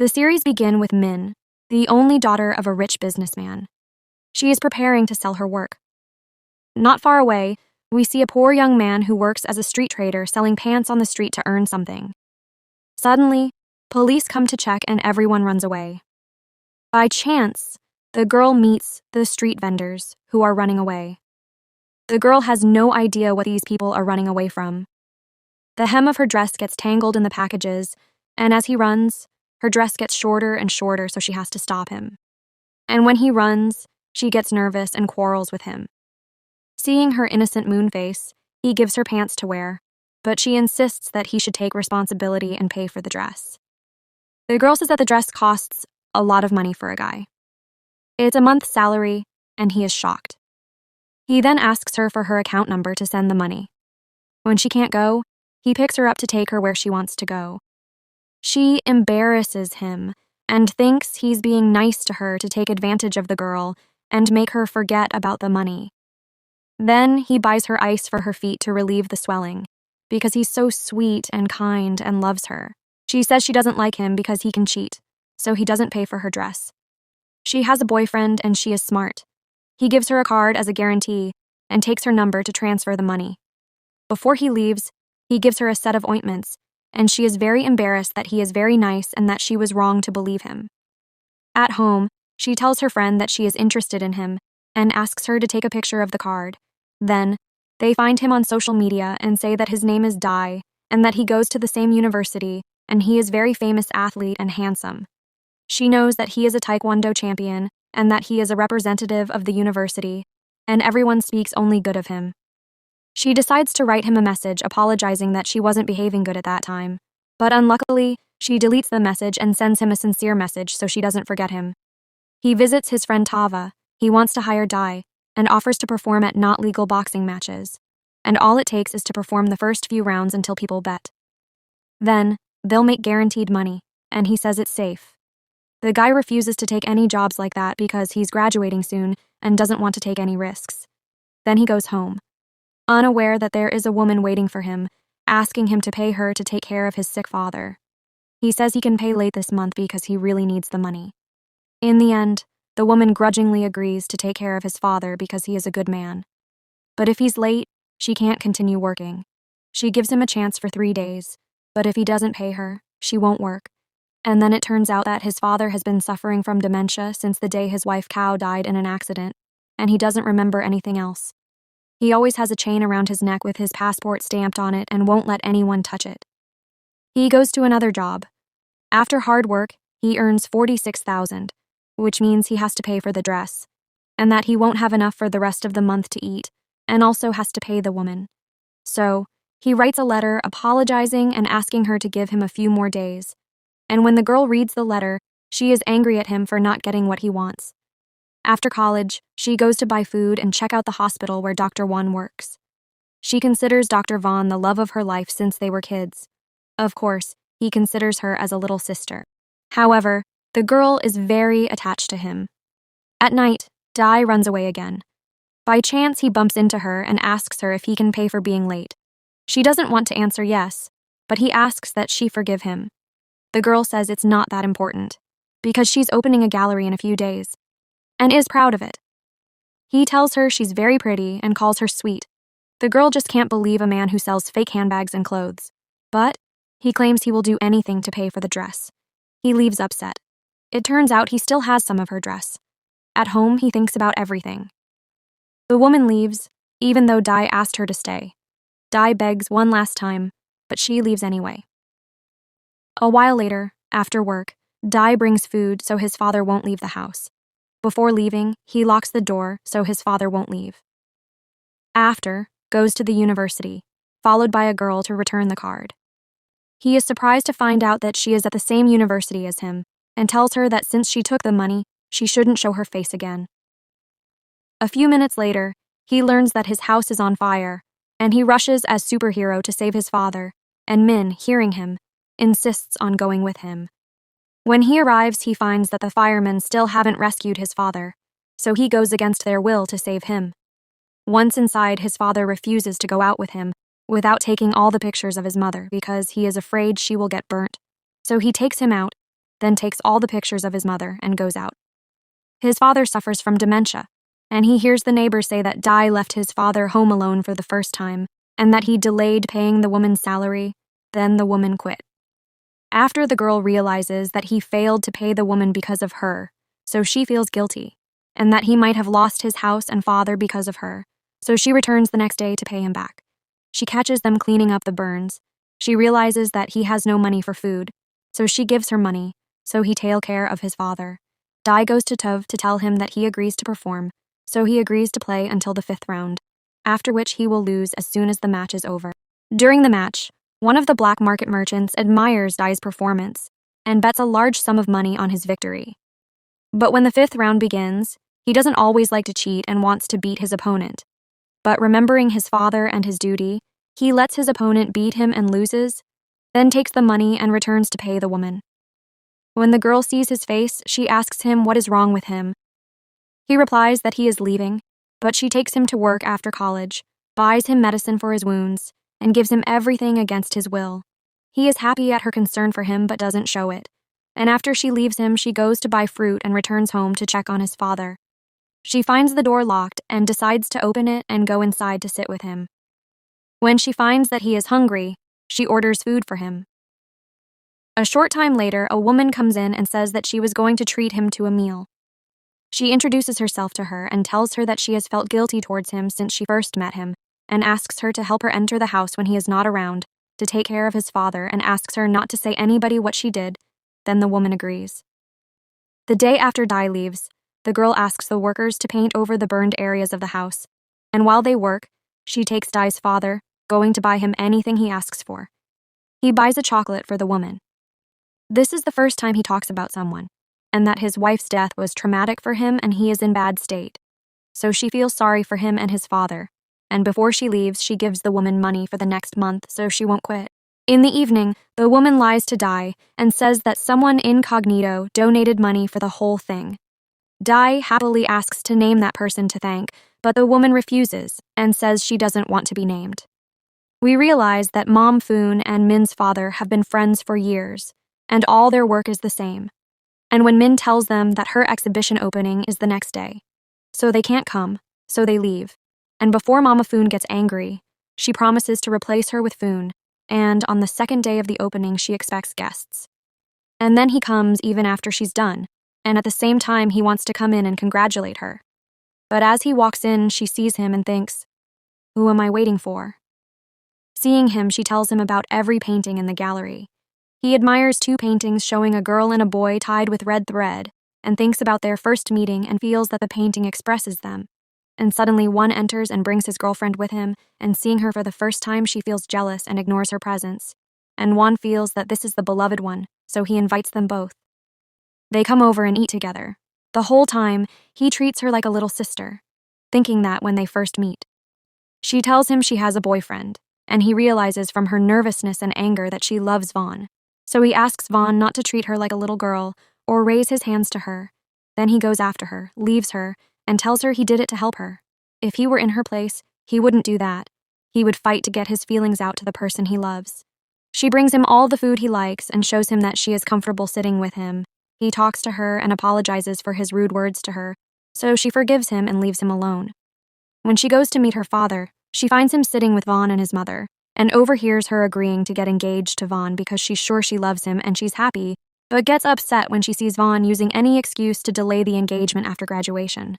The series begins with Min, the only daughter of a rich businessman. She is preparing to sell her work. Not far away, we see a poor young man who works as a street trader selling pants on the street to earn something. Suddenly, police come to check and everyone runs away. By chance, the girl meets the street vendors who are running away. The girl has no idea what these people are running away from. The hem of her dress gets tangled in the packages, and as he runs, her dress gets shorter and shorter, so she has to stop him. And when he runs, she gets nervous and quarrels with him. Seeing her innocent moon face, he gives her pants to wear, but she insists that he should take responsibility and pay for the dress. The girl says that the dress costs a lot of money for a guy. It's a month's salary, and he is shocked. He then asks her for her account number to send the money. When she can't go, he picks her up to take her where she wants to go. She embarrasses him and thinks he's being nice to her to take advantage of the girl and make her forget about the money. Then he buys her ice for her feet to relieve the swelling, because he's so sweet and kind and loves her. She says she doesn't like him because he can cheat, so he doesn't pay for her dress. She has a boyfriend and she is smart. He gives her a card as a guarantee and takes her number to transfer the money. Before he leaves, he gives her a set of ointments, and she is very embarrassed that he is very nice and that she was wrong to believe him. At home, she tells her friend that she is interested in him and asks her to take a picture of the card. Then, they find him on social media and say that his name is Dai and that he goes to the same university and he is a very famous athlete and handsome. She knows that he is a Taekwondo champion and that he is a representative of the university, and everyone speaks only good of him. She decides to write him a message apologizing that she wasn't behaving good at that time, but unluckily, she deletes the message and sends him a sincere message so she doesn't forget him. He visits his friend Tava. He wants to hire Dai and offers to perform at not legal boxing matches, and all it takes is to perform the first few rounds until people bet. Then, they'll make guaranteed money, and he says it's safe. The guy refuses to take any jobs like that because he's graduating soon and doesn't want to take any risks. Then he goes home, unaware that there is a woman waiting for him, asking him to pay her to take care of his sick father. He says he can pay late this month because he really needs the money. In the end, the woman grudgingly agrees to take care of his father because he is a good man. But if he's late, she can't continue working. She gives him a chance for 3 days, but if he doesn't pay her, she won't work. And then it turns out that his father has been suffering from dementia since the day his wife Cow died in an accident, and he doesn't remember anything else. He always has a chain around his neck with his passport stamped on it and won't let anyone touch it. He goes to another job. After hard work, he earns $46,000, which means he has to pay for the dress, and that he won't have enough for the rest of the month to eat, and also has to pay the woman. So, he writes a letter apologizing and asking her to give him a few more days. And when the girl reads the letter, she is angry at him for not getting what he wants. After college, she goes to buy food and check out the hospital where Dr. Won works. She considers Dr. Vaughn the love of her life since they were kids. Of course, he considers her as a little sister. However, the girl is very attached to him. At night, Dai runs away again. By chance, he bumps into her and asks her if he can pay for being late. She doesn't want to answer yes, but he asks that she forgive him. The girl says it's not that important, because she's opening a gallery in a few days, and is proud of it. He tells her she's very pretty and calls her sweet. The girl just can't believe a man who sells fake handbags and clothes, but he claims he will do anything to pay for the dress. He leaves upset. It turns out he still has some of her dress. At home, he thinks about everything. The woman leaves, even though Dai asked her to stay. Dai begs one last time, but she leaves anyway. A while later, after work, Dai brings food so his father won't leave the house. Before leaving, he locks the door so his father won't leave. After, goes to the university, followed by a girl to return the card. He is surprised to find out that she is at the same university as him and tells her that since she took the money, she shouldn't show her face again. A few minutes later, he learns that his house is on fire, and he rushes as superhero to save his father, and Min, hearing him, insists on going with him. When he arrives, he finds that the firemen still haven't rescued his father, so he goes against their will to save him. Once inside, his father refuses to go out with him without taking all the pictures of his mother because he is afraid she will get burnt. So he takes him out, then takes all the pictures of his mother and goes out. His father suffers from dementia, and he hears the neighbors say that Dai left his father home alone for the first time and that he delayed paying the woman's salary, then the woman quit. After the girl realizes that he failed to pay the woman because of her, so she feels guilty, and that he might have lost his house and father because of her, so she returns the next day to pay him back. She catches them cleaning up the burns. She realizes that he has no money for food, so she gives her money, so he take care of his father. Dai goes to Tov to tell him that he agrees to perform, so he agrees to play until the 5th round, after which he will lose as soon as the match is over. During the match, one of the black market merchants admires Dai's performance and bets a large sum of money on his victory. But when the 5th round begins, he doesn't always like to cheat and wants to beat his opponent. But remembering his father and his duty, he lets his opponent beat him and loses, then takes the money and returns to pay the woman. When the girl sees his face, she asks him what is wrong with him. He replies that he is leaving, but she takes him to work after college, buys him medicine for his wounds, and gives him everything against his will. He is happy at her concern for him but doesn't show it. And after she leaves him, she goes to buy fruit and returns home to check on his father. She finds the door locked and decides to open it and go inside to sit with him. When she finds that he is hungry, she orders food for him. A short time later, a woman comes in and says that she was going to treat him to a meal. She introduces herself to her and tells her that she has felt guilty towards him since she first met him, and asks her to help her enter the house when he is not around, to take care of his father, and asks her not to say anybody what she did. Then the woman agrees. The day after Dai leaves, the girl asks the workers to paint over the burned areas of the house, and while they work, she takes Dai's father, going to buy him anything he asks for. He buys a chocolate for the woman. This is the first time he talks about someone, and that his wife's death was traumatic for him and he is in bad state. So she feels sorry for him and his father, and before she leaves, she gives the woman money for the next month so she won't quit. In the evening, the woman lies to Dai and says that someone incognito donated money for the whole thing. Dai happily asks to name that person to thank, but the woman refuses and says she doesn't want to be named. We realize that Mom Foon and Min's father have been friends for years, and all their work is the same. And when Min tells them that her exhibition opening is the next day, so they can't come, so they leave. And before Mama Foon gets angry, she promises to replace her with Foon, and on the 2nd day of the opening she expects guests. And then he comes even after she's done, and at the same time he wants to come in and congratulate her. But as he walks in, she sees him and thinks, "Who am I waiting for?" Seeing him, she tells him about every painting in the gallery. He admires 2 paintings showing a girl and a boy tied with red thread, and thinks about their first meeting and feels that the painting expresses them. And suddenly one enters and brings his girlfriend with him, and seeing her for the first time, she feels jealous and ignores her presence. And Juan feels that this is the beloved one, so he invites them both. They come over and eat together. The whole time, he treats her like a little sister, thinking that when they first meet. She tells him she has a boyfriend, and he realizes from her nervousness and anger that she loves Vaughn. So he asks Vaughn not to treat her like a little girl or raise his hands to her. Then he goes after her, leaves her, and tells her he did it to help her. If he were in her place, he wouldn't do that. He would fight to get his feelings out to the person he loves. She brings him all the food he likes and shows him that she is comfortable sitting with him. He talks to her and apologizes for his rude words to her, so she forgives him and leaves him alone. When she goes to meet her father, she finds him sitting with Vaughn and his mother, and overhears her agreeing to get engaged to Vaughn because she's sure she loves him and she's happy, but gets upset when she sees Vaughn using any excuse to delay the engagement after graduation.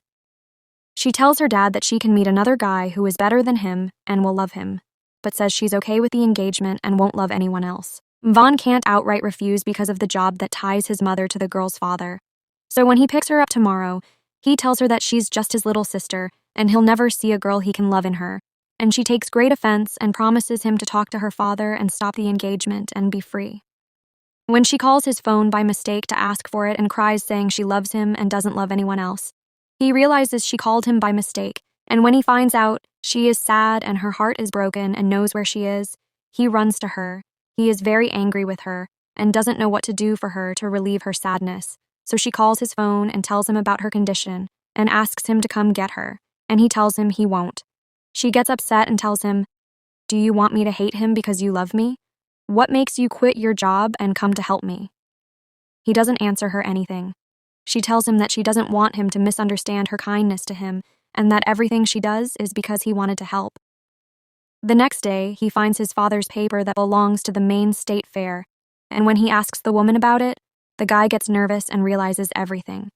She tells her dad that she can meet another guy who is better than him and will love him, but says she's okay with the engagement and won't love anyone else. Vaughn can't outright refuse because of the job that ties his mother to the girl's father. So when he picks her up tomorrow, he tells her that she's just his little sister and he'll never see a girl he can love in her, and she takes great offense and promises him to talk to her father and stop the engagement and be free. When she calls his phone by mistake to ask for it and cries saying she loves him and doesn't love anyone else, he realizes she called him by mistake, and when he finds out she is sad and her heart is broken and knows where she is, he runs to her. He is very angry with her and doesn't know what to do for her to relieve her sadness, so she calls his phone and tells him about her condition and asks him to come get her, and he tells him he won't. She gets upset and tells him, "Do you want me to hate him because you love me? What makes you quit your job and come to help me?" He doesn't answer her anything. She tells him that she doesn't want him to misunderstand her kindness to him and that everything she does is because he wanted to help. The next day, he finds his father's paper that belongs to the Maine State Fair, and when he asks the woman about it, the guy gets nervous and realizes everything.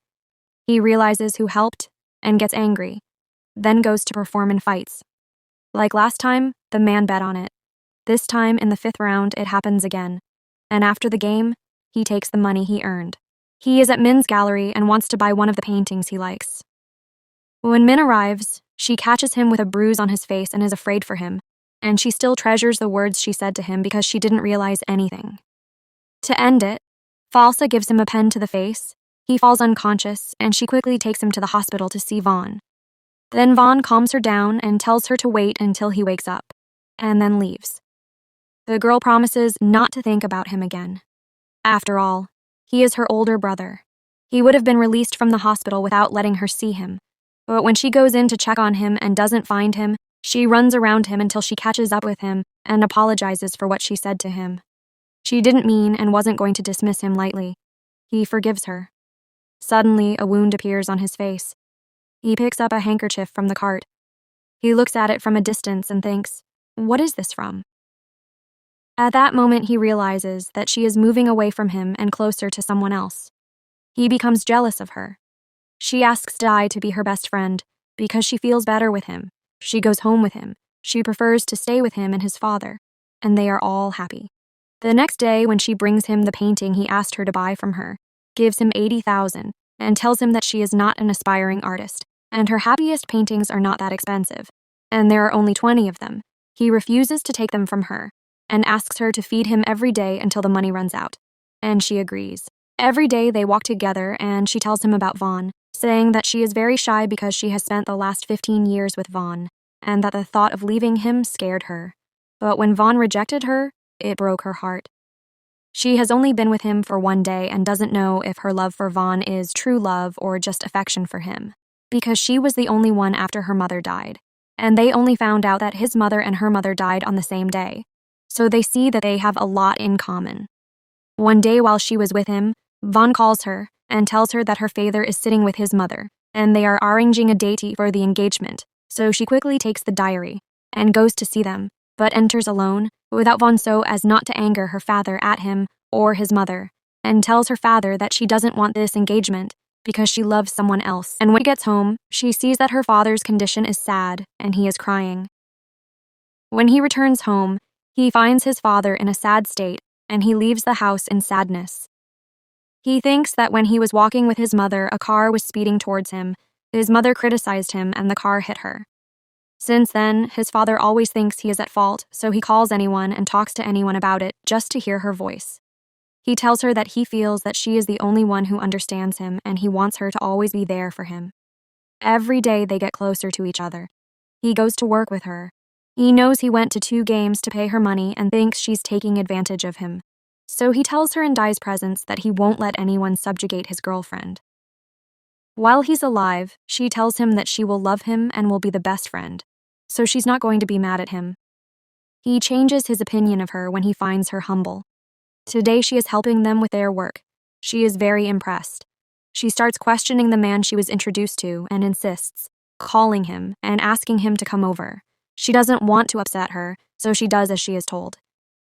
He realizes who helped and gets angry, then goes to perform in fights. Like last time, the man bet on it. This time, in the 5th round, it happens again, and after the game, he takes the money he earned. He is at Min's gallery and wants to buy one of the paintings he likes. When Min arrives, she catches him with a bruise on his face and is afraid for him, and she still treasures the words she said to him because she didn't realize anything. To end it, Falsa gives him a pen to the face, he falls unconscious, and she quickly takes him to the hospital to see Vaughn. Then Vaughn calms her down and tells her to wait until he wakes up, and then leaves. The girl promises not to think about him again. After all, he is her older brother. He would have been released from the hospital without letting her see him. But when she goes in to check on him and doesn't find him, she runs around him until she catches up with him and apologizes for what she said to him. She didn't mean and wasn't going to dismiss him lightly. He forgives her. Suddenly, a wound appears on his face. He picks up a handkerchief from the cart. He looks at it from a distance and thinks, "What is this from?" At that moment, he realizes that she is moving away from him and closer to someone else. He becomes jealous of her. She asks Dai to be her best friend because she feels better with him. She goes home with him. She prefers to stay with him and his father, and they are all happy. The next day, when she brings him the painting he asked her to buy from her, gives him $80,000 and tells him that she is not an aspiring artist, and her happiest paintings are not that expensive, and there are only 20 of them, he refuses to take them from her and asks her to feed him every day until the money runs out, and she agrees. Every day they walk together and she tells him about Vaughn, saying that she is very shy because she has spent the last 15 years with Vaughn, and that the thought of leaving him scared her. But when Vaughn rejected her, it broke her heart. She has only been with him for 1 day and doesn't know if her love for Vaughn is true love or just affection for him, because she was the only one after her mother died, and they only found out that his mother and her mother died on the same day, so they see that they have a lot in common. One day while she was with him, Vaughn calls her and tells her that her father is sitting with his mother, and they are arranging a date for the engagement, so she quickly takes the diary and goes to see them, but enters alone, without Vaughn so as not to anger her father at him or his mother, and tells her father that she doesn't want this engagement because she loves someone else. And when she gets home, she sees that her father's condition is sad and he is crying. When he returns home, he finds his father in a sad state and he leaves the house in sadness. He thinks that when he was walking with his mother, a car was speeding towards him. His mother criticized him and the car hit her. Since then, his father always thinks he is at fault, so he calls anyone and talks to anyone about it just to hear her voice. He tells her that he feels that she is the only one who understands him and he wants her to always be there for him. Every day they get closer to each other. He goes to work with her. He knows he went to 2 games to pay her money and thinks she's taking advantage of him. So he tells her in Dai's presence that he won't let anyone subjugate his girlfriend. While he's alive, she tells him that she will love him and will be the best friend, so she's not going to be mad at him. He changes his opinion of her when he finds her humble. Today she is helping them with their work. She is very impressed. She starts questioning the man she was introduced to and insists, calling him and asking him to come over. She doesn't want to upset her, so she does as she is told.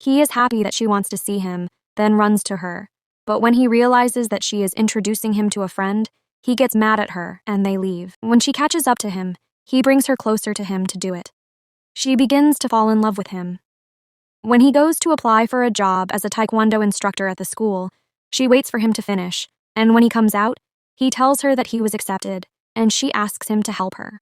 He is happy that she wants to see him, then runs to her. But when he realizes that she is introducing him to a friend, he gets mad at her and they leave. When she catches up to him, he brings her closer to him to do it. She begins to fall in love with him. When he goes to apply for a job as a taekwondo instructor at the school, she waits for him to finish, and when he comes out, he tells her that he was accepted, and she asks him to help her.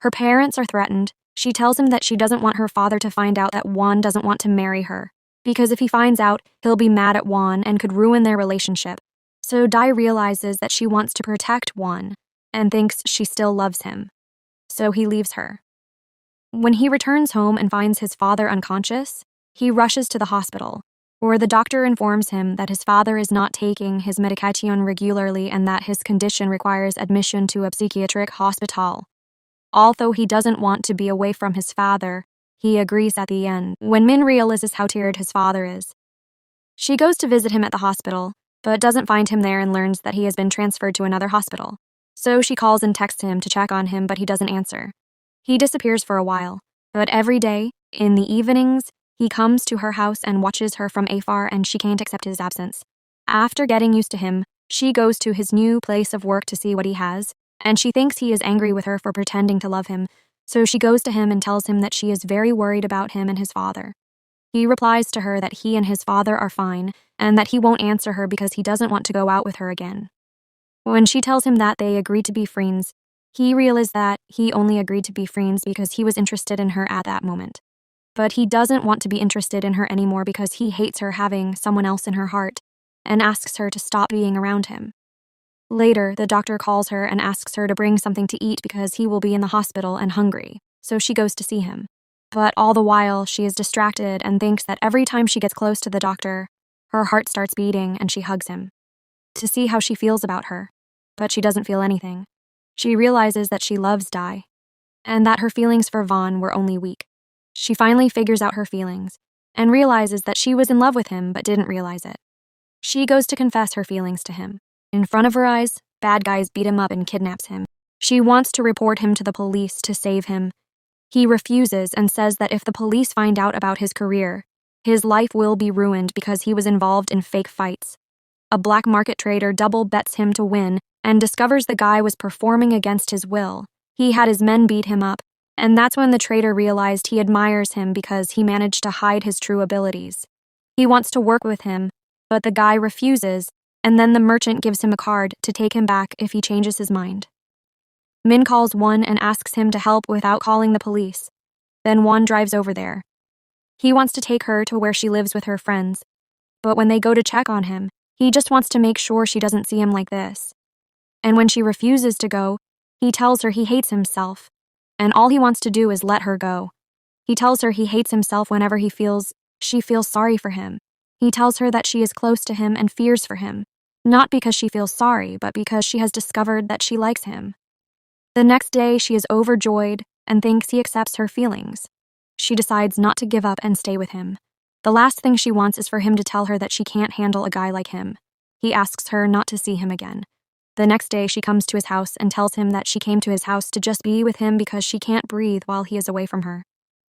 Her parents are threatened. She tells him that she doesn't want her father to find out that Juan doesn't want to marry her, because if he finds out, he'll be mad at Juan and could ruin their relationship. So Dai realizes that she wants to protect Juan and thinks she still loves him. So he leaves her. When he returns home and finds his father unconscious, he rushes to the hospital, where the doctor informs him that his father is not taking his medication regularly and that his condition requires admission to a psychiatric hospital. Although he doesn't want to be away from his father, he agrees at the end when Min realizes how tired his father is. She goes to visit him at the hospital, but doesn't find him there and learns that he has been transferred to another hospital. So she calls and texts him to check on him, but he doesn't answer. He disappears for a while, but every day, in the evenings, he comes to her house and watches her from afar, and she can't accept his absence. After getting used to him, she goes to his new place of work to see what he has, and she thinks he is angry with her for pretending to love him, so she goes to him and tells him that she is very worried about him and his father. He replies to her that he and his father are fine, and that he won't answer her because he doesn't want to go out with her again. When she tells him that they agreed to be friends, he realizes that he only agreed to be friends because he was interested in her at that moment. But he doesn't want to be interested in her anymore because he hates her having someone else in her heart, and asks her to stop being around him. Later, the doctor calls her and asks her to bring something to eat because he will be in the hospital and hungry, so she goes to see him. But all the while, she is distracted and thinks that every time she gets close to the doctor, her heart starts beating and she hugs him to see how she feels about her. But she doesn't feel anything. She realizes that she loves Di, and that her feelings for Vaughn were only weak. She finally figures out her feelings and realizes that she was in love with him but didn't realize it. She goes to confess her feelings to him. In front of her eyes, bad guys beat him up and kidnaps him. She wants to report him to the police to save him. He refuses and says that if the police find out about his career, his life will be ruined because he was involved in fake fights. A black market trader double bets him to win and discovers the guy was performing against his will. He had his men beat him up, and that's when the trader realized he admires him because he managed to hide his true abilities. He wants to work with him, but the guy refuses, and then the merchant gives him a card to take him back if he changes his mind. Min calls Won and asks him to help without calling the police. Then Won drives over there. He wants to take her to where she lives with her friends, but when they go to check on him, he just wants to make sure she doesn't see him like this. And when she refuses to go, he tells her he hates himself, and all he wants to do is let her go. He tells her he hates himself whenever she feels sorry for him. He tells her that she is close to him and fears for him, not because she feels sorry, but because she has discovered that she likes him. The next day, she is overjoyed and thinks he accepts her feelings. She decides not to give up and stay with him. The last thing she wants is for him to tell her that she can't handle a guy like him. He asks her not to see him again. The next day, she comes to his house and tells him that she came to his house to just be with him because she can't breathe while he is away from her.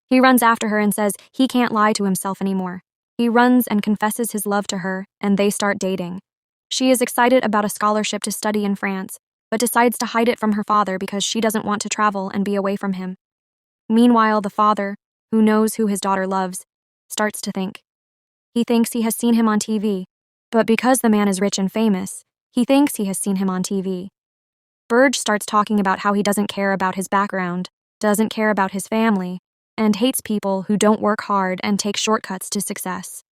He runs after her and says he can't lie to himself anymore. He runs and confesses his love to her, and they start dating. She is excited about a scholarship to study in France, but decides to hide it from her father because she doesn't want to travel and be away from him. Meanwhile, the father, who knows who his daughter loves, starts to think. He thinks he has seen him on TV, but because the man is rich and famous, he thinks he has seen him on TV. Burge starts talking about how he doesn't care about his background, doesn't care about his family, and hates people who don't work hard and take shortcuts to success.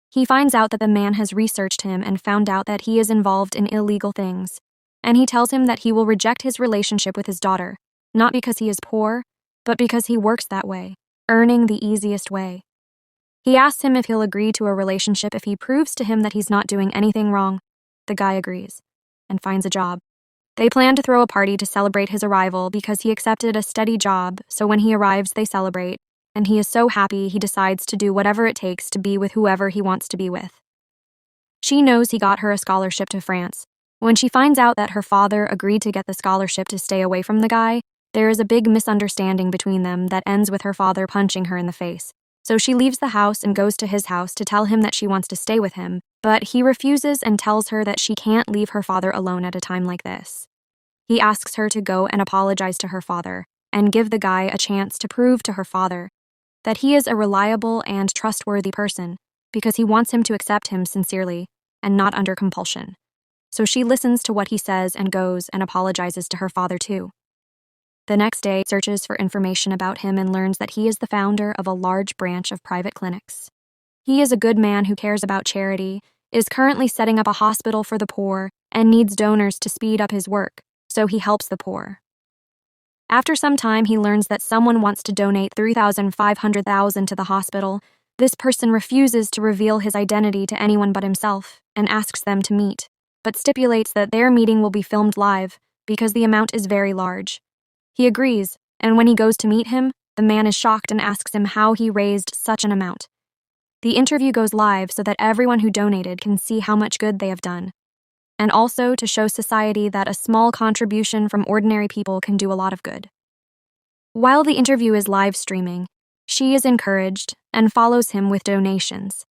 He finds out that the man has researched him and found out that he is involved in illegal things, and he tells him that he will reject his relationship with his daughter, not because he is poor, but because he works that way, earning the easiest way. He asks him if he'll agree to a relationship if he proves to him that he's not doing anything wrong. The guy agrees, and finds a job. They plan to throw a party to celebrate his arrival because he accepted a steady job, so when he arrives they celebrate, and he is so happy he decides to do whatever it takes to be with whoever he wants to be with. She knows he got her a scholarship to France. When she finds out that her father agreed to get the scholarship to stay away from the guy, there is a big misunderstanding between them that ends with her father punching her in the face. So she leaves the house and goes to his house to tell him that she wants to stay with him, but he refuses and tells her that she can't leave her father alone at a time like this. He asks her to go and apologize to her father and give the guy a chance to prove to her father that he is a reliable and trustworthy person because he wants him to accept him sincerely and not under compulsion. So she listens to what he says and goes and apologizes to her father too. The next day, searches for information about him and learns that he is the founder of a large branch of private clinics. He is a good man who cares about charity, is currently setting up a hospital for the poor, and needs donors to speed up his work, so he helps the poor. After some time, he learns that someone wants to donate $3,500,000 to the hospital. This person refuses to reveal his identity to anyone but himself and asks them to meet, but stipulates that their meeting will be filmed live because the amount is very large. He agrees, and when he goes to meet him, the man is shocked and asks him how he raised such an amount. The interview goes live so that everyone who donated can see how much good they have done, and also to show society that a small contribution from ordinary people can do a lot of good. While the interview is live streaming, she is encouraged and follows him with donations,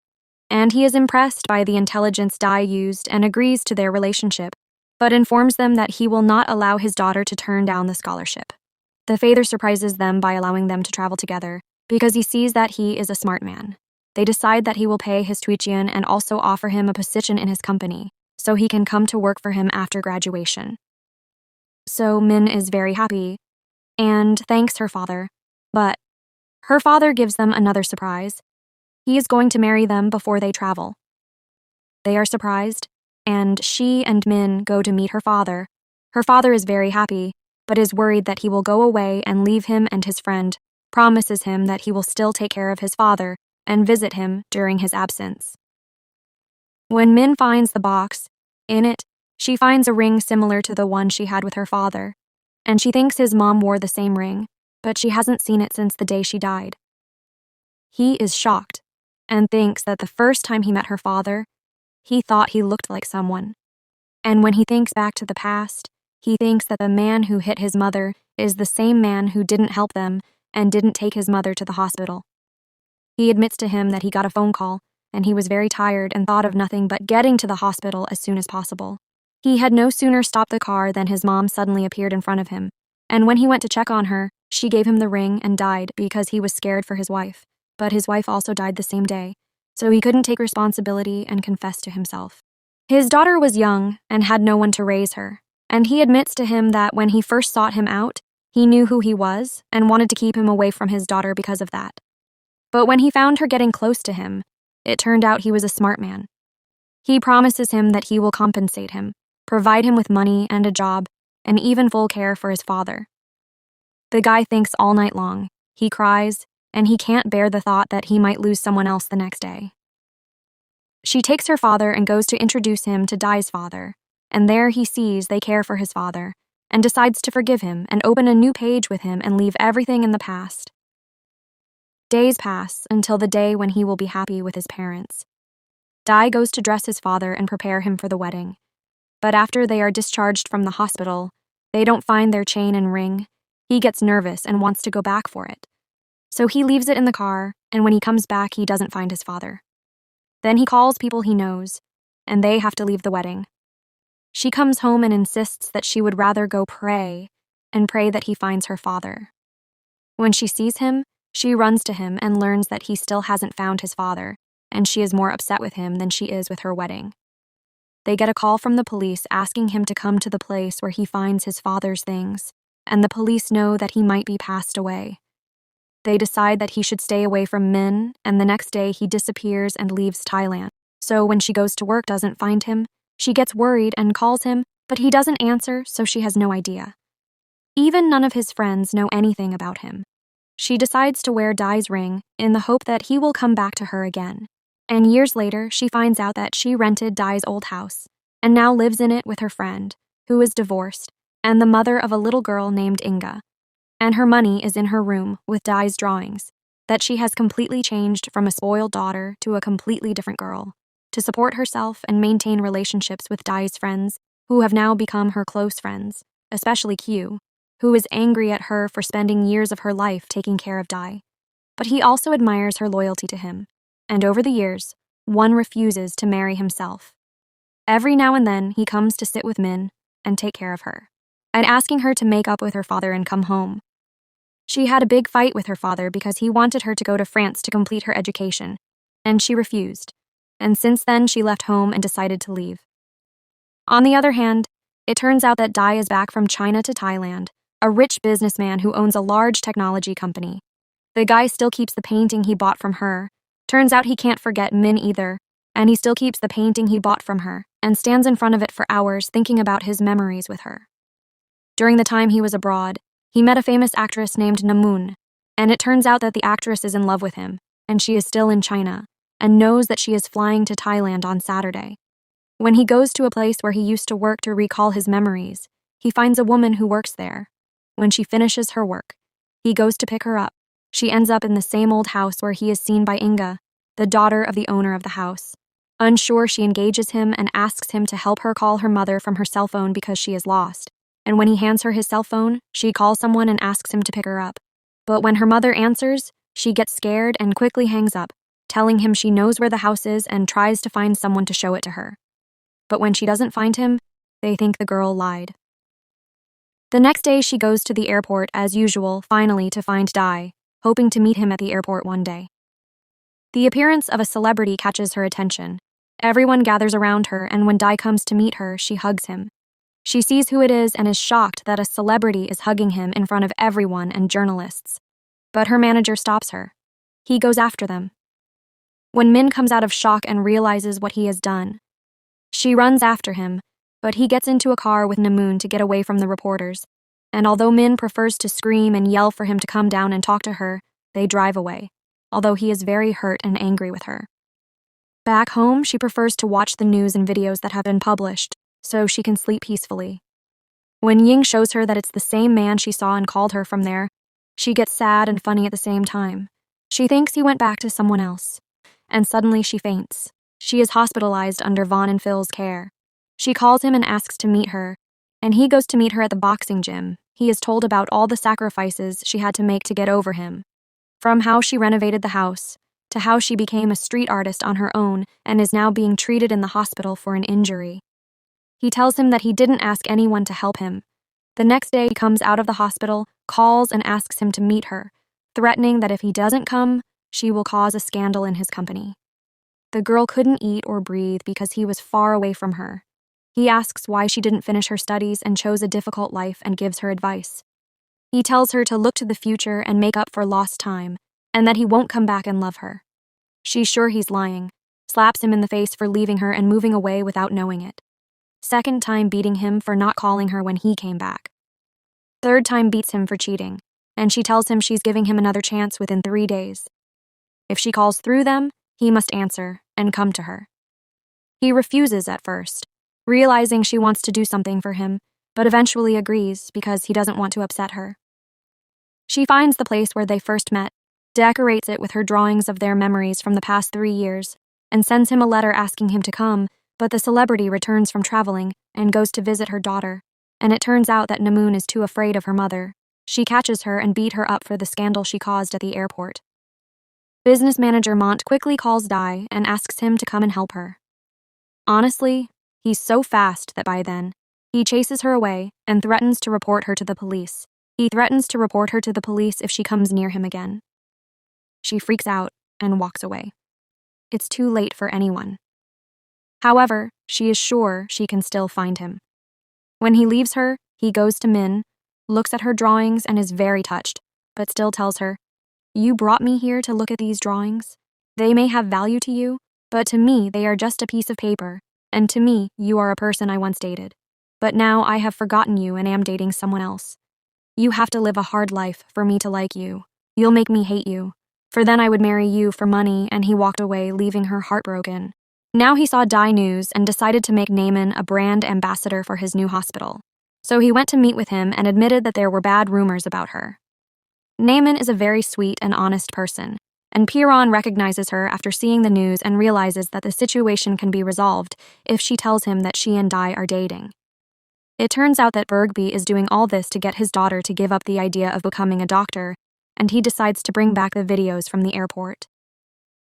and he is impressed by the intelligence Dai used and agrees to their relationship, but informs them that he will not allow his daughter to turn down the scholarship. The father surprises them by allowing them to travel together because he sees that he is a smart man. They decide that he will pay his tuition and also offer him a position in his company so he can come to work for him after graduation. So Min is very happy and thanks her father, but her father gives them another surprise. He is going to marry them before they travel. They are surprised, and she and Min go to meet her father. Her father is very happy, but is worried that he will go away and leave him, and his friend promises him that he will still take care of his father and visit him during his absence. When Min finds the box, in it, she finds a ring similar to the one she had with her father, and she thinks his mom wore the same ring, but she hasn't seen it since the day she died. He is shocked and thinks that the first time he met her father, he thought he looked like someone. And when he thinks back to the past, he thinks that the man who hit his mother is the same man who didn't help them and didn't take his mother to the hospital. He admits to him that he got a phone call, and he was very tired and thought of nothing but getting to the hospital as soon as possible. He had no sooner stopped the car than his mom suddenly appeared in front of him, and when he went to check on her, she gave him the ring and died because he was scared for his wife. But his wife also died the same day, so he couldn't take responsibility and confess to himself. His daughter was young and had no one to raise her, and he admits to him that when he first sought him out, he knew who he was and wanted to keep him away from his daughter because of that. But when he found her getting close to him, it turned out he was a smart man. He promises him that he will compensate him, provide him with money and a job, and even full care for his father. The guy thinks all night long, he cries, and he can't bear the thought that he might lose someone else the next day. She takes her father and goes to introduce him to Dai's father, and there he sees they care for his father, and decides to forgive him and open a new page with him and leave everything in the past. Days pass until the day when he will be happy with his parents. Dai goes to dress his father and prepare him for the wedding, but after they are discharged from the hospital, they don't find their chain and ring. He gets nervous and wants to go back for it. So he leaves it in the car, and when he comes back, he doesn't find his father. Then he calls people he knows, and they have to leave the wedding. She comes home and insists that she would rather go pray and pray that he finds her father. When she sees him, she runs to him and learns that he still hasn't found his father, and she is more upset with him than she is with her wedding. They get a call from the police asking him to come to the place where he finds his father's things, and the police know that he might be passed away. They decide that he should stay away from Min, and the next day he disappears and leaves Thailand. So when she goes to work doesn't find him, she gets worried and calls him, but he doesn't answer, so she has no idea. Even none of his friends know anything about him. She decides to wear Dai's ring in the hope that he will come back to her again. And years later, she finds out that she rented Dai's old house and now lives in it with her friend, who is divorced, and the mother of a little girl named Inga. And her money is in her room with Dai's drawings, that she has completely changed from a spoiled daughter to a completely different girl, to support herself and maintain relationships with Dai's friends, who have now become her close friends, especially Q, who is angry at her for spending years of her life taking care of Dai. But he also admires her loyalty to him, and over the years, one refuses to marry himself. Every now and then, he comes to sit with Min and take care of her, and asking her to make up with her father and come home. She had a big fight with her father because he wanted her to go to France to complete her education, and she refused, and since then she left home and decided to leave. On the other hand, it turns out that Dai is back from China to Thailand, a rich businessman who owns a large technology company. The guy still keeps the painting he bought from her. Turns out he can't forget Min either, and he still keeps the painting he bought from her and stands in front of it for hours thinking about his memories with her. During the time he was abroad, he met a famous actress named Namon, and it turns out that the actress is in love with him, and she is still in China, and knows that she is flying to Thailand on Saturday. When he goes to a place where he used to work to recall his memories, he finds a woman who works there. When she finishes her work, he goes to pick her up. She ends up in the same old house where he is seen by Inga, the daughter of the owner of the house. Unsure, she engages him and asks him to help her call her mother from her cell phone because she is lost. And when he hands her his cell phone, she calls someone and asks him to pick her up. But when her mother answers, she gets scared and quickly hangs up, telling him she knows where the house is and tries to find someone to show it to her. But when she doesn't find him, they think the girl lied. The next day, she goes to the airport as usual, finally to find Dai, hoping to meet him at the airport one day. The appearance of a celebrity catches her attention. Everyone gathers around her, and when Dai comes to meet her, she hugs him. She sees who it is and is shocked that a celebrity is hugging him in front of everyone and journalists. But her manager stops her. He goes after them. When Min comes out of shock and realizes what he has done, she runs after him, but he gets into a car with Namon to get away from the reporters. And although Min prefers to scream and yell for him to come down and talk to her, they drive away, although he is very hurt and angry with her. Back home, she prefers to watch the news and videos that have been published, so she can sleep peacefully. When Ying shows her that it's the same man she saw and called her from there, she gets sad and funny at the same time. She thinks he went back to someone else, and suddenly she faints. She is hospitalized under Vaughn and Phil's care. She calls him and asks to meet her, and he goes to meet her at the boxing gym. He is told about all the sacrifices she had to make to get over him, from how she renovated the house, to how she became a street artist on her own and is now being treated in the hospital for an injury. He tells him that he didn't ask anyone to help him. The next day, he comes out of the hospital, calls and asks him to meet her, threatening that if he doesn't come, she will cause a scandal in his company. The girl couldn't eat or breathe because he was far away from her. He asks why she didn't finish her studies and chose a difficult life and gives her advice. He tells her to look to the future and make up for lost time, and that he won't come back and love her. She's sure he's lying, slaps him in the face for leaving her and moving away without knowing it. Second time beating him for not calling her when he came back. Third time beats him for cheating, and she tells him she's giving him another chance within 3 days. If she calls through them, he must answer and come to her. He refuses at first, realizing she wants to do something for him, but eventually agrees because he doesn't want to upset her. She finds the place where they first met, decorates it with her drawings of their memories from the past 3 years, and sends him a letter asking him to come, but the celebrity returns from traveling and goes to visit her daughter, and it turns out that Namon is too afraid of her mother. She catches her and beat her up for the scandal she caused at the airport. Business manager Mont quickly calls Dai and asks him to come and help her. Honestly, he's so fast that by then, he chases her away and threatens to report her to the police. He threatens to report her to the police if she comes near him again. She freaks out and walks away. It's too late for anyone. However, she is sure she can still find him. When he leaves her, he goes to Min, looks at her drawings and is very touched, but still tells her, "You brought me here to look at these drawings. They may have value to you, but to me they are just a piece of paper, and to me you are a person I once dated. But now I have forgotten you and am dating someone else. You have to live a hard life for me to like you. You'll make me hate you. For then I would marry you for money," and he walked away, leaving her heartbroken. Now he saw Dai News and decided to make Namon a brand ambassador for his new hospital. So he went to meet with him and admitted that there were bad rumors about her. Namon is a very sweet and honest person, and Piran recognizes her after seeing the news and realizes that the situation can be resolved if she tells him that she and Dai are dating. It turns out that Bergby is doing all this to get his daughter to give up the idea of becoming a doctor, and he decides to bring back the videos from the airport.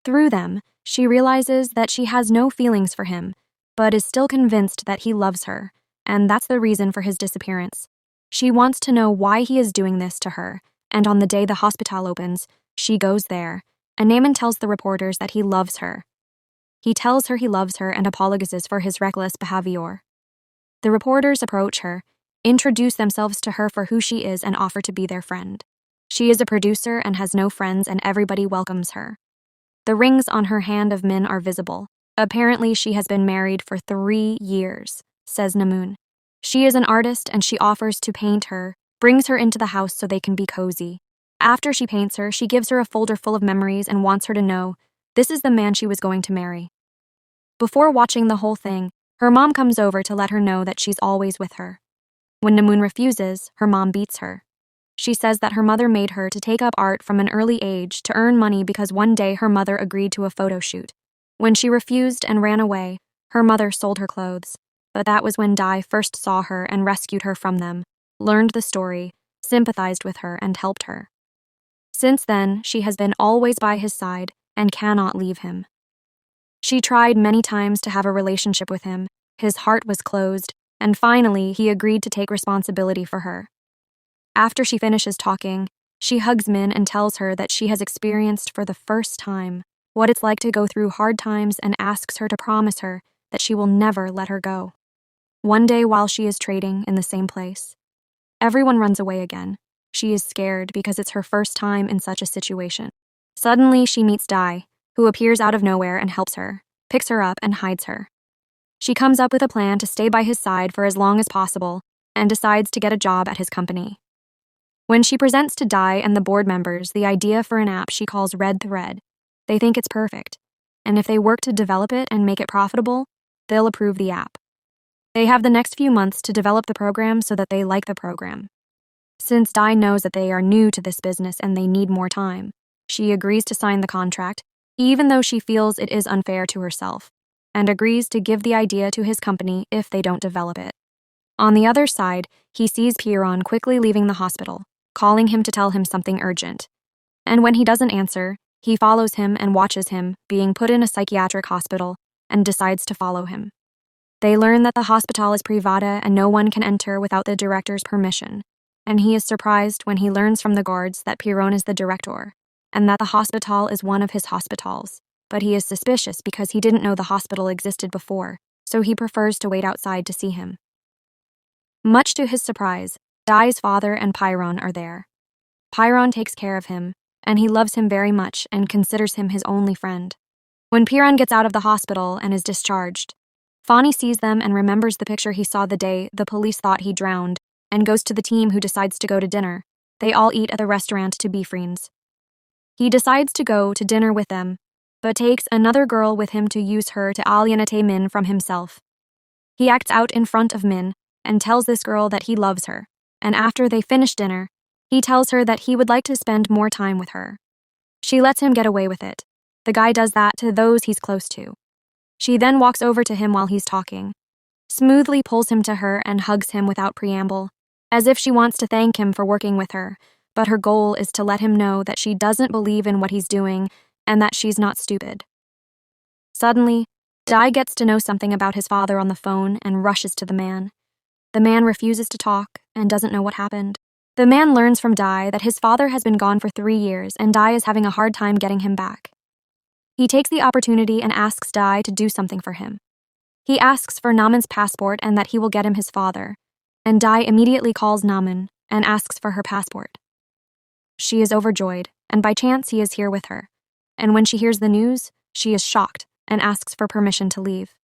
Through them, she realizes that she has no feelings for him, but is still convinced that he loves her, and that's the reason for his disappearance. She wants to know why he is doing this to her, and on the day the hospital opens, she goes there, and Namon tells the reporters that he loves her. He tells her he loves her and apologizes for his reckless behavior. The reporters approach her, introduce themselves to her for who she is, and offer to be their friend. She is a producer and has no friends, and everybody welcomes her. The rings on her hand of Min are visible. Apparently, she has been married for 3 years, says Namon. She is an artist and she offers to paint her, brings her into the house so they can be cozy. After she paints her, she gives her a folder full of memories and wants her to know this is the man she was going to marry. Before watching the whole thing, her mom comes over to let her know that she's always with her. When Namon refuses, her mom beats her. She says that her mother made her to take up art from an early age to earn money because one day her mother agreed to a photo shoot. When she refused and ran away, her mother sold her clothes. But that was when Dai first saw her and rescued her from them, learned the story, sympathized with her, and helped her. Since then, she has been always by his side and cannot leave him. She tried many times to have a relationship with him. His heart was closed, and finally he agreed to take responsibility for her. After she finishes talking, she hugs Min and tells her that she has experienced for the first time what it's like to go through hard times and asks her to promise her that she will never let her go. One day while she is trading in the same place, everyone runs away again. She is scared because it's her first time in such a situation. Suddenly she meets Dai, who appears out of nowhere and helps her, picks her up and hides her. She comes up with a plan to stay by his side for as long as possible and decides to get a job at his company. When she presents to Dai and the board members the idea for an app she calls Red Thread, they think it's perfect, and if they work to develop it and make it profitable, they'll approve the app. They have the next few months to develop the program so that they like the program. Since Dai knows that they are new to this business and they need more time, she agrees to sign the contract, even though she feels it is unfair to herself, and agrees to give the idea to his company if they don't develop it. On the other side, he sees Piron quickly leaving the hospital, calling him to tell him something urgent. And when he doesn't answer, he follows him and watches him being put in a psychiatric hospital and decides to follow him. They learn that the hospital is privada and no one can enter without the director's permission, and he is surprised when he learns from the guards that Piron is the director and that the hospital is one of his hospitals, but he is suspicious because he didn't know the hospital existed before, so he prefers to wait outside to see him. Much to his surprise, Dai's father and Piron are there. Piron takes care of him, and he loves him very much and considers him his only friend. When Piron gets out of the hospital and is discharged, Fani sees them and remembers the picture he saw the day the police thought he drowned and goes to the team who decides to go to dinner. They all eat at the restaurant to be friends. He decides to go to dinner with them, but takes another girl with him to use her to alienate Min from himself. He acts out in front of Min and tells this girl that he loves her, and after they finish dinner, he tells her that he would like to spend more time with her. She lets him get away with it. The guy does that to those he's close to. She then walks over to him while he's talking, smoothly pulls him to her and hugs him without preamble, as if she wants to thank him for working with her, but her goal is to let him know that she doesn't believe in what he's doing and that she's not stupid. Suddenly, Dai gets to know something about his father on the phone and rushes to the man. The man refuses to talk and doesn't know what happened. The man learns from Dai that his father has been gone for 3 years and Dai is having a hard time getting him back. He takes the opportunity and asks Dai to do something for him. He asks for Namon's passport and that he will get him his father, and Dai immediately calls Namon and asks for her passport. She is overjoyed, and by chance he is here with her, and when she hears the news, she is shocked and asks for permission to leave.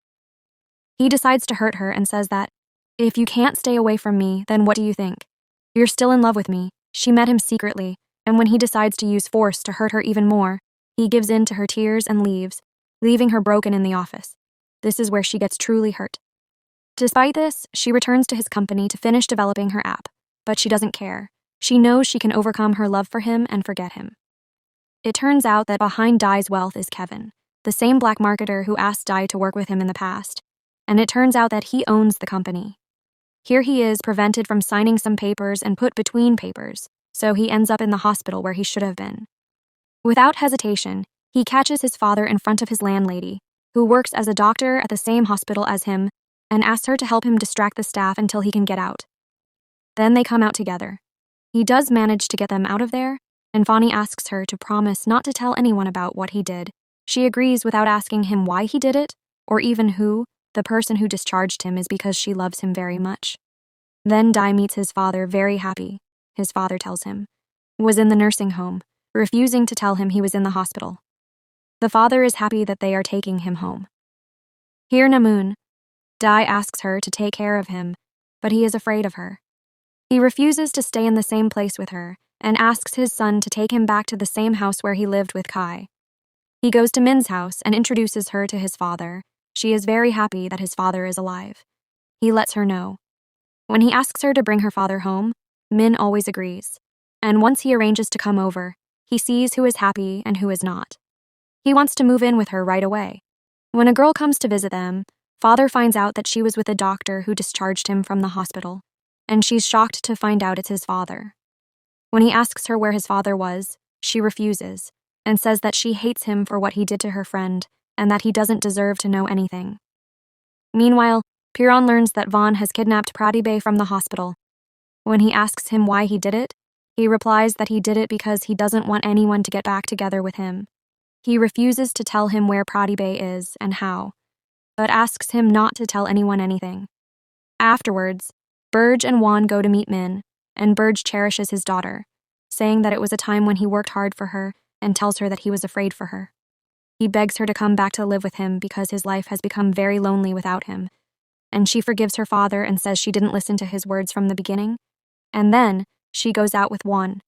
He decides to hurt her and says that, "If you can't stay away from me, then what do you think? You're still in love with me." She met him secretly, and when he decides to use force to hurt her even more, he gives in to her tears and leaves, leaving her broken in the office. This is where she gets truly hurt. Despite this, she returns to his company to finish developing her app, but she doesn't care. She knows she can overcome her love for him and forget him. It turns out that behind Dai's wealth is Kevin, the same black marketer who asked Dai to work with him in the past, and it turns out that he owns the company. Here he is prevented from signing some papers and put between papers, so he ends up in the hospital where he should have been. Without hesitation, he catches his father in front of his landlady, who works as a doctor at the same hospital as him, and asks her to help him distract the staff until he can get out. Then they come out together. He does manage to get them out of there, and Fani asks her to promise not to tell anyone about what he did. She agrees without asking him why he did it, or even who the person who discharged him is, because she loves him very much. Then Dai meets his father, very happy. His father tells him, was in the nursing home, refusing to tell him he was in the hospital. The father is happy that they are taking him home. Here Namon, Dai asks her to take care of him, but he is afraid of her. He refuses to stay in the same place with her and asks his son to take him back to the same house where he lived with Kai. He goes to Min's house and introduces her to his father. She is very happy that his father is alive. He lets her know. When he asks her to bring her father home, Min always agrees. and once he arranges to come over, he sees who is happy and who is not. He wants to move in with her right away. When a girl comes to visit them, father finds out that she was with a doctor who discharged him from the hospital, and she's shocked to find out it's his father. When he asks her where his father was, she refuses and says that she hates him for what he did to her friend and that he doesn't deserve to know anything. Meanwhile, Piran learns that Vaughn has kidnapped Pratibhe from the hospital. When he asks him why he did it, he replies that he did it because he doesn't want anyone to get back together with him. He refuses to tell him where Pratibhe is and how, but asks him not to tell anyone anything. Afterwards, Burge and Juan go to meet Min, and Burge cherishes his daughter, saying that it was a time when he worked hard for her and tells her that he was afraid for her. He begs her to come back to live with him because his life has become very lonely without him, and she forgives her father and says she didn't listen to his words from the beginning. And then she goes out with Juan,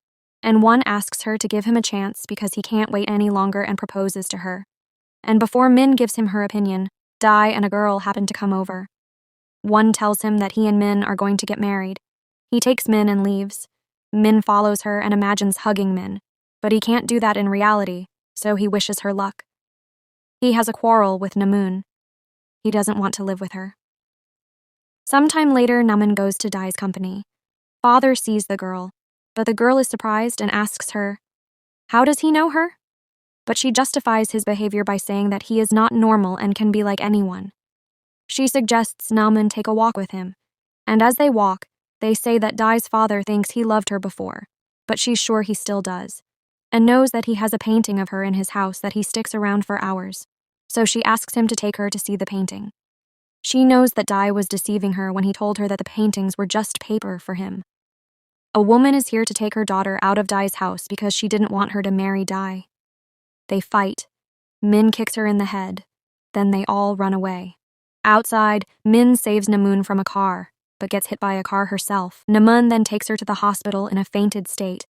and Juan asks her to give him a chance because he can't wait any longer and proposes to her. And before Min gives him her opinion, Dai and a girl happen to come over. Juan tells him that he and Min are going to get married. He takes Min and leaves. Min follows her and imagines hugging Min, but he can't do that in reality, so he wishes her luck. He has a quarrel with Namon. He doesn't want to live with her. Sometime later, Namon goes to Dai's company. Father sees the girl, but the girl is surprised and asks her, how does he know her? But she justifies his behavior by saying that he is not normal and can be like anyone. She suggests Namon take a walk with him, and as they walk, they say that Dai's father thinks he loved her before, but she's sure he still does, and knows that he has a painting of her in his house that he sticks around for hours, so she asks him to take her to see the painting. She knows that Dai was deceiving her when he told her that the paintings were just paper for him. A woman is here to take her daughter out of Dai's house because she didn't want her to marry Dai. They fight. Min kicks her in the head. Then they all run away. Outside, Min saves Namon from a car, but gets hit by a car herself. Namon then takes her to the hospital in a fainted state,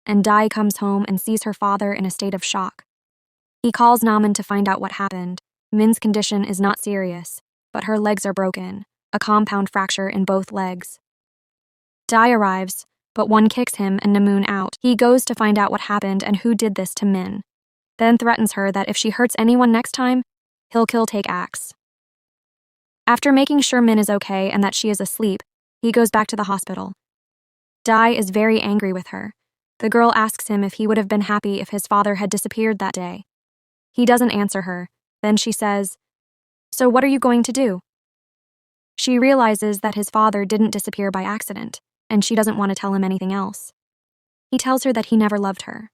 and Dai comes home and sees her father in a state of shock. He calls Namon to find out what happened. Min's condition is not serious, but her legs are broken, a compound fracture in both legs. Dai arrives, but one kicks him and Namon out. He goes to find out what happened and who did this to Min, then threatens her that if she hurts anyone next time, he'll kill Take Axe. After making sure Min is okay and that she is asleep, he goes back to the hospital. Dai is very angry with her. The girl asks him if he would have been happy if his father had disappeared that day. He doesn't answer her. Then she says, "So what are you going to do?" She realizes that his father didn't disappear by accident, and she doesn't want to tell him anything else. He tells her that he never loved her.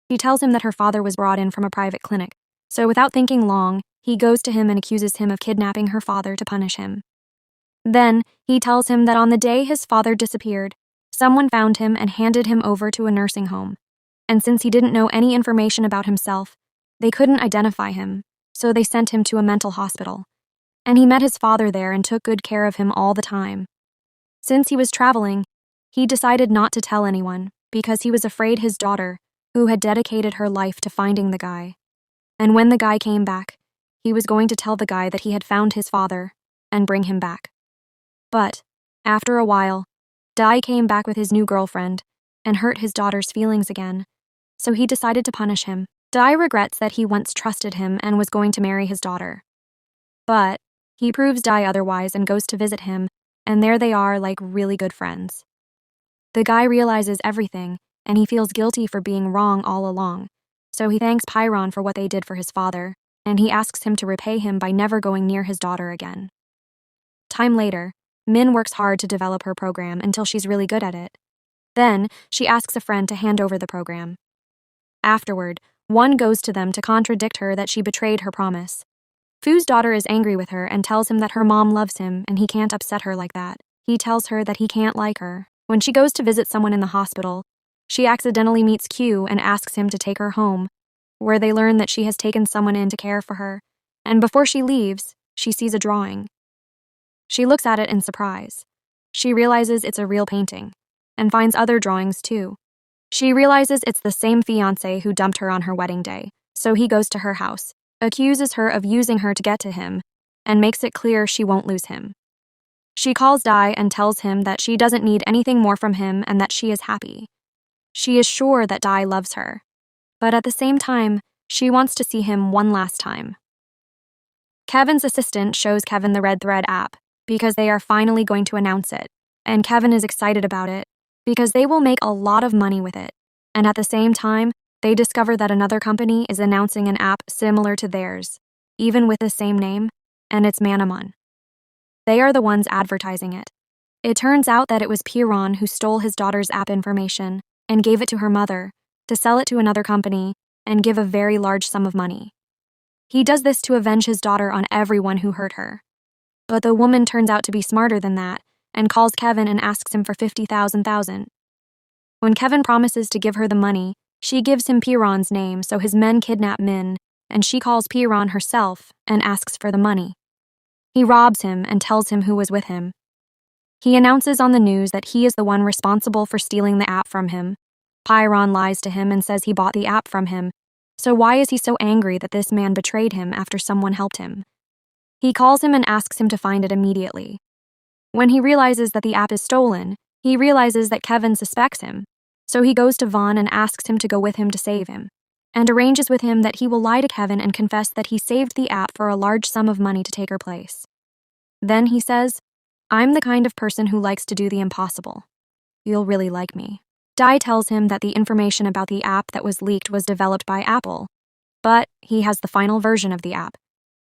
She tells him that her father was brought in from a private clinic, so without thinking long, he goes to him and accuses him of kidnapping her father to punish him. Then, he tells him that on the day his father disappeared, someone found him and handed him over to a nursing home, and since he didn't know any information about himself, they couldn't identify him, so they sent him to a mental hospital, and he met his father there and took good care of him all the time. Since he was traveling, he decided not to tell anyone because he was afraid his daughter, who had dedicated her life to finding the guy. And when the guy came back, he was going to tell the guy that he had found his father and bring him back. But, after a while, Dai came back with his new girlfriend and hurt his daughter's feelings again, so he decided to punish him. Dai regrets that he once trusted him and was going to marry his daughter. But, he proves Dai otherwise and goes to visit him, and there they are like really good friends. The guy realizes everything, and he feels guilty for being wrong all along, so he thanks Piran for what they did for his father, and he asks him to repay him by never going near his daughter again. Time later, Min works hard to develop her program until she's really good at it. Then, she asks a friend to hand over the program. Afterward, one goes to them to contradict her that she betrayed her promise. Fu's daughter is angry with her and tells him that her mom loves him and he can't upset her like that. He tells her that he can't like her. When she goes to visit someone in the hospital, she accidentally meets Q and asks him to take her home, where they learn that she has taken someone in to care for her, and before she leaves, she sees a drawing. She looks at it in surprise. She realizes it's a real painting, and finds other drawings too. She realizes it's the same fiancé who dumped her on her wedding day, so he goes to her house, accuses her of using her to get to him, and makes it clear she won't lose him. She calls Dai and tells him that she doesn't need anything more from him and that she is happy. She is sure that Dai loves her, but at the same time, she wants to see him one last time. Kevin's assistant shows Kevin the Red Thread app because they are finally going to announce it, and Kevin is excited about it because they will make a lot of money with it. And at the same time, they discover that another company is announcing an app similar to theirs, even with the same name, and it's Namon. They are the ones advertising it. It turns out that it was Piran who stole his daughter's app information and gave it to her mother to sell it to another company and give a very large sum of money. He does this to avenge his daughter on everyone who hurt her. But the woman turns out to be smarter than that and calls Kevin and asks him for 50,000. When Kevin promises to give her the money, she gives him Piran's name, so his men kidnap Min, and she calls Piran herself and asks for the money. He robs him and tells him who was with him. He announces on the news that he is the one responsible for stealing the app from him. Piran lies to him and says he bought the app from him. So why is he so angry that this man betrayed him after someone helped him? He calls him and asks him to find it immediately. When he realizes that the app is stolen, he realizes that Kevin suspects him. So he goes to Vaughn and asks him to go with him to save him, and arranges with him that he will lie to Kevin and confess that he saved the app for a large sum of money to take her place. Then he says, "I'm the kind of person who likes to do the impossible. You'll really like me." Dai tells him that the information about the app that was leaked was developed by Apple, but he has the final version of the app.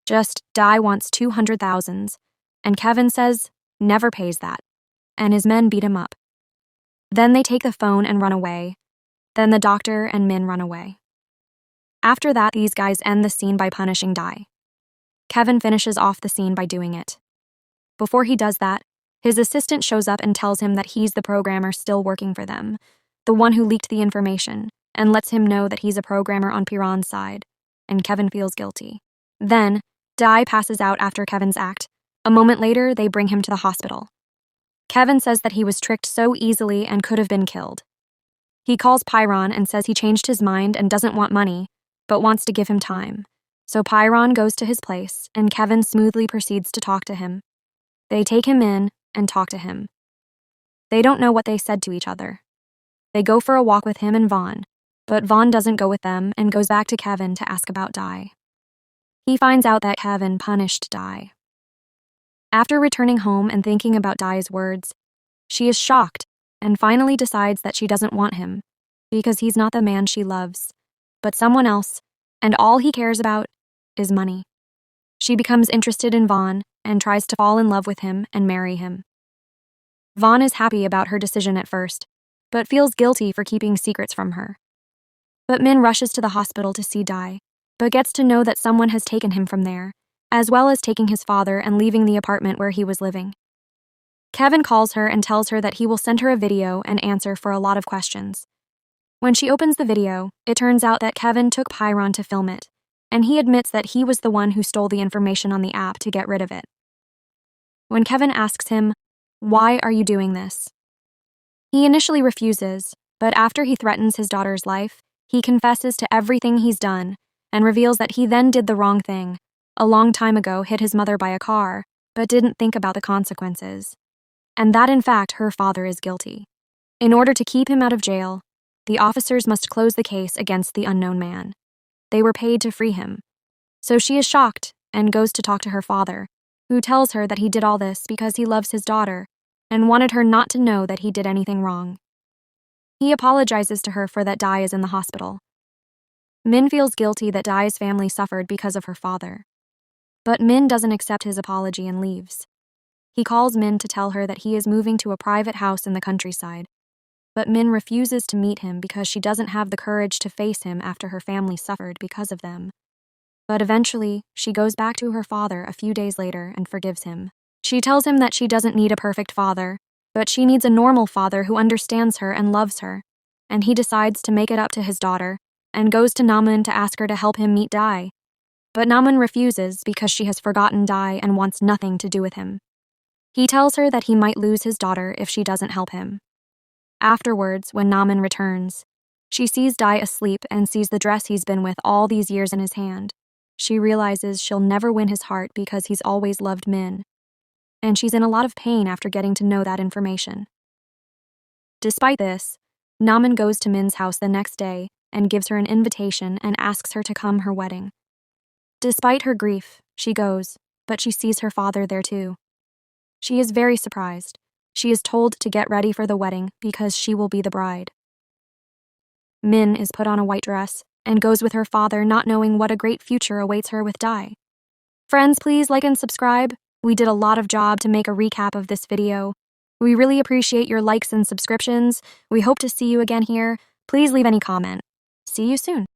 Just Dai wants 200,000, and Kevin says never pays that, and his men beat him up. Then they take the phone and run away. Then the doctor and Min run away. After that, these guys end the scene by punishing Dai. Kevin finishes off the scene by doing it. Before he does that, his assistant shows up and tells him that he's the programmer still working for them, the one who leaked the information, and lets him know that he's a programmer on Piran's side, and Kevin feels guilty. Then, Dai passes out after Kevin's act. A moment later, they bring him to the hospital. Kevin says that he was tricked so easily and could have been killed. He calls Piran and says he changed his mind and doesn't want money, but wants to give him time. So Piran goes to his place, and Kevin smoothly proceeds to talk to him. They take him in and talk to him. They don't know what they said to each other. They go for a walk with him and Vaughn, but Vaughn doesn't go with them and goes back to Kevin to ask about Dai. He finds out that Kevin punished Dai. After returning home and thinking about Dai's words, she is shocked and finally decides that she doesn't want him because he's not the man she loves, but someone else, and all he cares about is money. She becomes interested in Vaughn and tries to fall in love with him and marry him. Vaughn is happy about her decision at first, but feels guilty for keeping secrets from her. But Min rushes to the hospital to see Dai, but gets to know that someone has taken him from there, as well as taking his father and leaving the apartment where he was living. Kevin calls her and tells her that he will send her a video and answer for a lot of questions. When she opens the video, it turns out that Kevin took Piran to film it, and he admits that he was the one who stole the information on the app to get rid of it. When Kevin asks him, "Why are you doing this?" he initially refuses, but after he threatens his daughter's life, he confesses to everything he's done and reveals that he then did the wrong thing. A long time ago, hit his mother by a car, but didn't think about the consequences. And that, in fact, her father is guilty. In order to keep him out of jail, the officers must close the case against the unknown man. They were paid to free him. So she is shocked and goes to talk to her father, who tells her that he did all this because he loves his daughter and wanted her not to know that he did anything wrong. He apologizes to her for that Dai is in the hospital. Min feels guilty that Dai's family suffered because of her father. But Min doesn't accept his apology and leaves. He calls Min to tell her that he is moving to a private house in the countryside. But Min refuses to meet him because she doesn't have the courage to face him after her family suffered because of them. But eventually, she goes back to her father a few days later and forgives him. She tells him that she doesn't need a perfect father, but she needs a normal father who understands her and loves her, and he decides to make it up to his daughter and goes to Namon to ask her to help him meet Dai. But Namon refuses because she has forgotten Dai and wants nothing to do with him. He tells her that he might lose his daughter if she doesn't help him. Afterwards, when Namon returns, she sees Dai asleep and sees the dress he's been with all these years in his hand. She realizes she'll never win his heart because he's always loved Min, and she's in a lot of pain after getting to know that information. Despite this, Namon goes to Min's house the next day and gives her an invitation and asks her to come her wedding. Despite her grief, she goes, but she sees her father there too. She is very surprised. She is told to get ready for the wedding because she will be the bride. Min is put on a white dress and goes with her father, not knowing what a great future awaits her with Dai. Friends, please like and subscribe. We did a lot of job to make a recap of this video. We really appreciate your likes and subscriptions. We hope to see you again here. Please leave any comment. See you soon.